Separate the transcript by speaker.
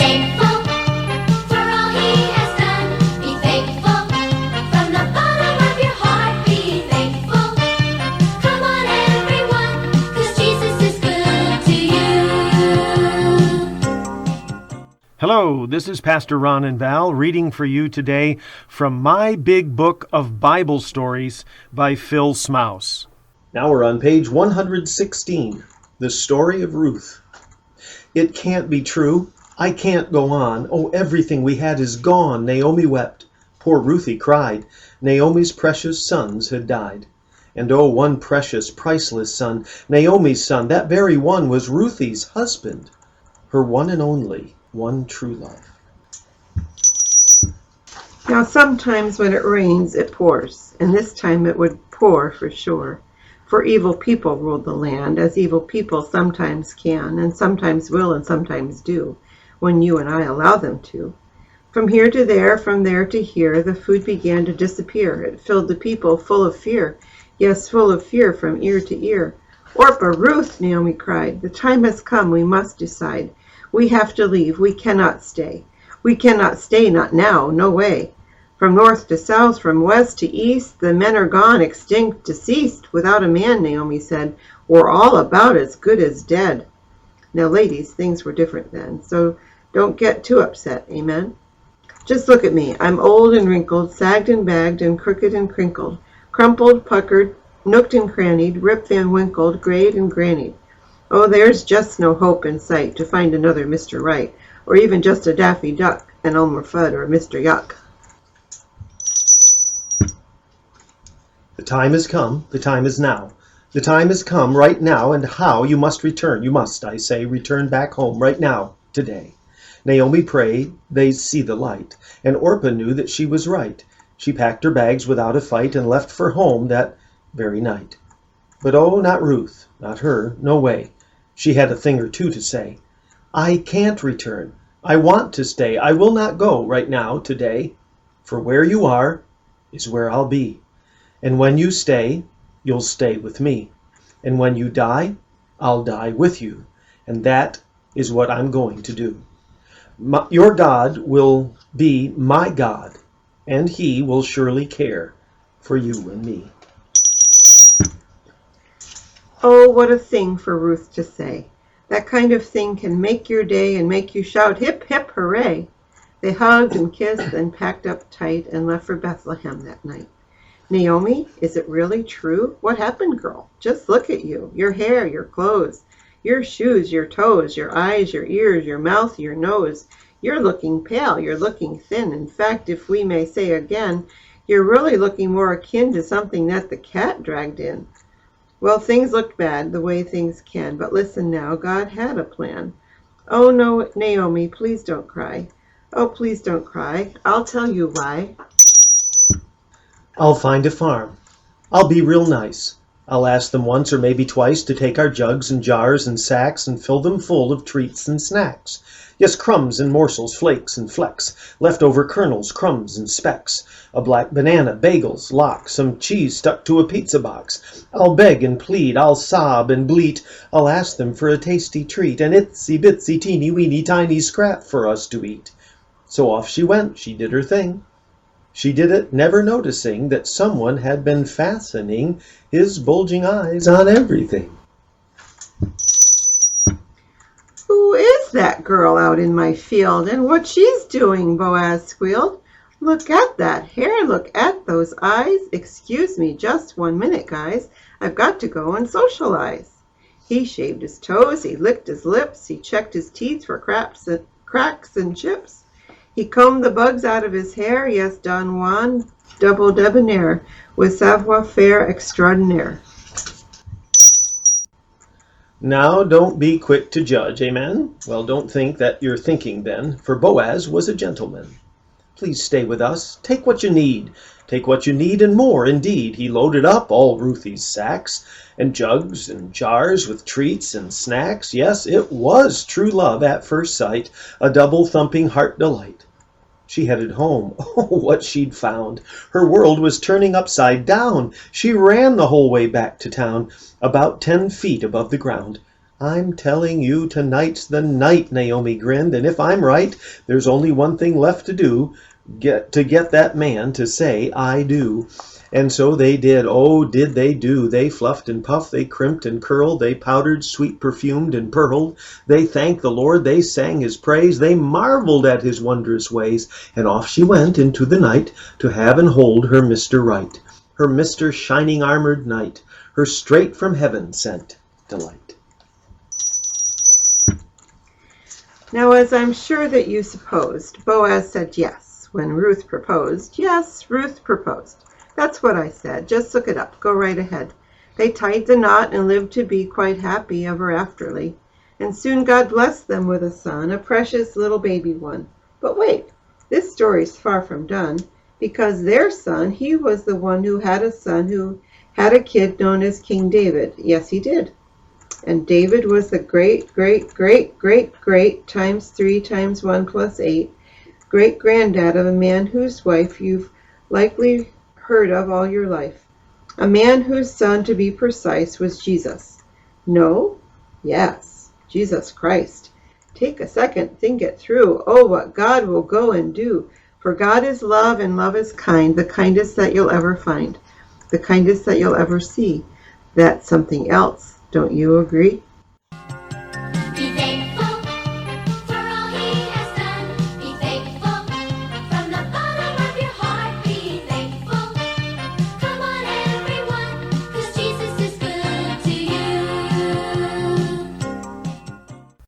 Speaker 1: thankful for all He has done. Be thankful from the bottom of your heart. Be thankful. Come on, everyone, 'cause Jesus is good to you.
Speaker 2: Hello, this is Pastor Ron and Val reading for you today from My Big Book of Bible Stories by Phil Smouse.
Speaker 3: Now we're on page 116, the story of Ruth. It can't be true. I can't go on. Oh, everything we had is gone, Naomi wept. Poor Ruthie cried. Naomi's precious sons had died. And oh, one precious, priceless son, Naomi's son, that very one was Ruthie's husband, her one and only, one true love.
Speaker 4: Now sometimes when it rains, it pours, and this time it would pour for sure. For evil people ruled the land, as evil people sometimes can, and sometimes will, and sometimes do, when you and I allow them to. From here to there, from there to here, the food began to disappear. It filled the people full of fear, yes, full of fear from ear to ear. Orpah, Ruth, Naomi cried, the time has come, we must decide. We have to leave, we cannot stay. We cannot stay, not now, no way. From north to south, from west to east, the men are gone, extinct, deceased. Without a man, Naomi said, we're all about as good as dead. Now, ladies, things were different then, so don't get too upset, amen? Just look at me. I'm old and wrinkled, sagged and bagged, and crooked and crinkled, crumpled, puckered, nooked and crannied, Rip Van Winkled, grayed and grannied. Oh, there's just no hope in sight to find another Mr. Right, or even just a Daffy Duck, an Elmer Fudd, or a Mr. Yuck.
Speaker 3: The time has come, the time is now. The time has come right now, and how you must return. You must, I say, return back home right now, today. Naomi prayed they see the light, and Orpah knew that she was right. She packed her bags without a fight and left for home that very night. But oh, not Ruth, not her, no way. She had a thing or two to say. I can't return. I want to stay. I will not go right now, today. For where you are is where I'll be. And when you stay, you'll stay with me. And when you die, I'll die with you. And that is what I'm going to do. Your God will be my God, and He will surely care for you and me.
Speaker 4: Oh, what a thing for Ruth to say. That kind of thing can make your day and make you shout, hip, hip, hooray. They hugged and kissed and packed up tight and left for Bethlehem that night. Naomi, is it really true? What happened, girl? Just look at you. Your hair, your clothes, your shoes, your toes, your eyes, your ears, your mouth, your nose. You're looking pale. You're looking thin. In fact, if we may say again, you're really looking more akin to something that the cat dragged in. Well, things looked bad, the way things can. But listen now, God had a plan. Oh, no, Naomi, please don't cry. Oh, please don't cry. I'll tell you why.
Speaker 3: I'll find a farm. I'll be real nice. I'll ask them once or maybe twice to take our jugs and jars and sacks and fill them full of treats and snacks. Yes, crumbs and morsels, flakes and flecks, leftover kernels, crumbs and specks, a black banana, bagels, lox, some cheese stuck to a pizza box. I'll beg and plead, I'll sob and bleat, I'll ask them for a tasty treat, an itsy bitsy teeny weeny tiny scrap for us to eat. So off she went, she did her thing. She did it, never noticing that someone had been fastening his bulging eyes on everything.
Speaker 4: Who is that girl out in my field, and what she's doing? Boaz squealed. Look at that hair, look at those eyes. Excuse me just 1 minute, guys. I've got to go and socialize. He shaved his toes, he licked his lips, he checked his teeth for cracks and chips. He combed the bugs out of his hair, yes, Don Juan, double debonair, with savoir-faire extraordinaire.
Speaker 3: Now don't be quick to judge, amen? Well, don't think that you're thinking then, for Boaz was a gentleman. Please stay with us, take what you need. Take what you need and more, indeed. He loaded up all Ruthie's sacks, and jugs and jars with treats and snacks. Yes, it was true love at first sight, a double-thumping heart delight. She headed home. Oh, what she'd found! Her world was turning upside down. She ran the whole way back to town, about 10 feet above the ground. I'm telling you tonight's the night, Naomi grinned, and if I'm right, there's only one thing left to do, get that man to say I do. And so they did. Oh, did they do. They fluffed and puffed, they crimped and curled, they powdered, sweet perfumed and pearled. They thanked the Lord, they sang his praise, they marveled at his wondrous ways, and off she went into the night to have and hold her Mr. Right, her Mr. Shining Armored Knight, her straight from heaven sent delight.
Speaker 4: Now, as I'm sure that you supposed, Boaz said yes when Ruth proposed. Yes, Ruth proposed. That's what I said. Just look it up. Go right ahead. They tied the knot and lived to be quite happy ever afterly. And soon God blessed them with a son, a precious little baby one. But wait, this story's far from done, because their son, he was the one who had a son who had a kid known as King David. Yes, he did. And David was the great times 3 times 1 plus 8 great granddad of a man whose wife you've likely heard of all your life. A man whose son, to be precise, was Jesus. No? Yes, Jesus Christ. Take a second, think it through. Oh, what God will go and do. For God is love, and love is kind, the kindest that you'll ever find, the kindest that you'll ever see. That's something else. Don't you agree?